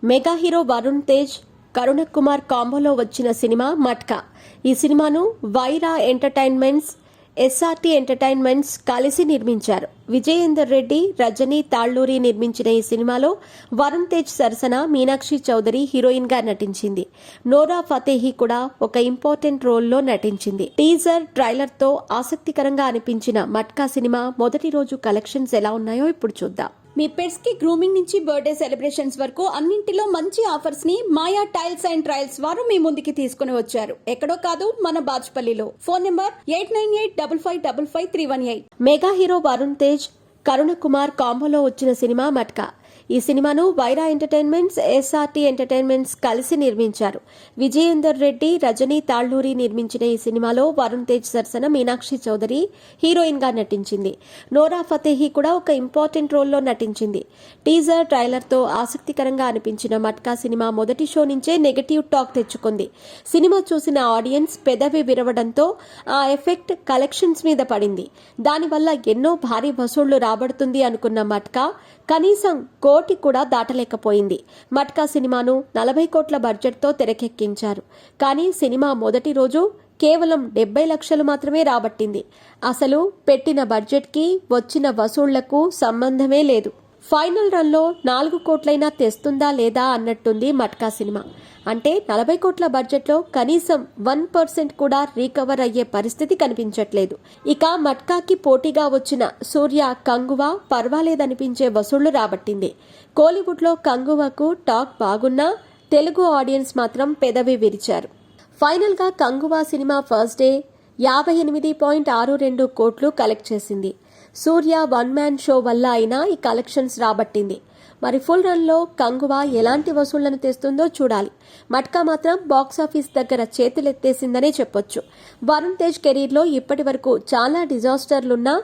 Mega hero Varun Tej, Karuna Kumar కాంబోలో వచ్చిన సినిమా మట్కా. ఈ సినిమాను వైరా ఎంటర్టైన్మెంట్స్, ఎస్ఆర్టీ ఎంటర్టైన్మెంట్స్ కలిసి నిర్మించారు. విజయేందర్ రెడ్డి, రజనీ తాళ్లూరి నిర్మించిన ఈ సినిమాలో వరుణ్ తేజ్ సరసన మీనాక్షి చౌదరి హీరోయిన్ గా నటించింది. నోరా ఫతేహి కూడా ఒక ఇంపార్టెంట్ రోల్లో నటించింది. టీజర్, ట్రైలర్ తో ఆసక్తికరంగా అనిపించిన మట్కా సినిమా మొదటి రోజు కలెక్షన్స్ ఎలా ఉన్నాయో ఇప్పుడు చూద్దాం. మీ పెట్స్ కి గ్రూమింగ్ నుంచి బర్త్డే సెలబ్రేషన్స్ వరకు అన్నింటిలో మంచి ఆఫర్స్ ని మాయా టైల్స్ అండ్ ట్రయల్స్ వారు మీ ముందుకి తీసుకుని వచ్చారు. ఎక్కడో కాదు, మన బాజ్పల్లిలో. Phone number 8985555318. Mega hero Varun Tej, Karuna Kumar కాంబోలో వచ్చిన సినిమా మట్కా. ఈ సినిమాను వైరా ఎంటర్టైన్మెంట్స్, ఎస్ఆర్టీ ఎంటర్టైన్మెంట్స్ కలిసి నిర్మించారు. విజయేందర్ రెడ్డి, రజనీ తాళ్లూరి నిర్మించిన ఈ సినిమాలో వరుణ్ తేజ్ సరసన మీనాక్షి చౌదరి హీరోయిన్ గా నటించింది. నోరా ఫతేహి కూడా ఒక ఇంపార్టెంట్ రోల్లో నటించింది. టీజర్, ట్రైలర్ తో ఆసక్తికరంగా అనిపించిన మట్కా సినిమా మొదటి షో నుంచే నెగటివ్ టాక్ తెచ్చుకుంది. సినిమా చూసిన ఆడియన్స్ పెదవి విరవడంతో ఆ ఎఫెక్ట్ కలెక్షన్స్ మీద పడింది. దానివల్ల ఎన్నో భారీ వసూళ్లు రాబడుతుంది అనుకున్న మట్కా కనీసం 1 కోటి కూడా దాటలేకపోయింది. మట్కా సినిమాను 40 కోట్ల బడ్జెట్తో తెరకెక్కించారు. కానీ సినిమా మొదటి రోజు కేవలం 70 లక్షలు మాత్రమే రాబట్టింది. అసలు పెట్టిన బడ్జెట్కి వచ్చిన వసూళ్లకు సంబంధమే లేదు. ఫైనల్ రన్లో 4 కోట్లైనా తెస్తుందా లేదా అన్నట్టుంది మట్కా సినిమా. అంటే 40 కోట్ల బడ్జెట్లో కనీసం 1% కూడా రీకవర్ అయ్యే పరిస్థితి కనిపించట్లేదు. ఇక మట్కాకి పోటీగా వచ్చిన సూర్య కంగువా పర్వాలేదనిపించే వసూళ్లు రాబట్టింది. కోలీవుడ్లో కంగువాకు టాక్ బాగున్నా తెలుగు ఆడియన్స్ మాత్రం పెదవి విరిచారు. ఫైనల్గా కంగువా సినిమా ఫస్ట్ డే 58.62 కోట్లు కలెక్ట్ చేసింది. సూర్య వన్ మ్యాన్ షో వల్ల అయినా ఈ కలెక్షన్స్ రాబట్టింది. మరి ఫుల్ రన్లో కంగువా ఎలాంటి వసూళ్లను తెస్తుందో చూడాలి. మట్కా మాత్రం బాక్సాఫీస్ దగ్గర చేతులెత్తేసిందనే చెప్పొచ్చు. వరుణ్ తేజ్ కెరీర్లో ఇప్పటి వరకు చాలా డిజాస్టర్లున్నా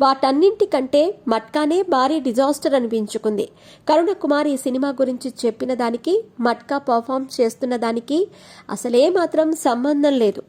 వాటన్నింటికంటే మట్కానే భారీ డిజాస్టర్ అనిపించుకుంది. కరుణ కుమార్ ఈ సినిమా గురించి చెప్పిన దానికి, మట్కా పర్ఫామ్ చేస్తున్న దానికి అసలే మాత్రం సంబంధం లేదు.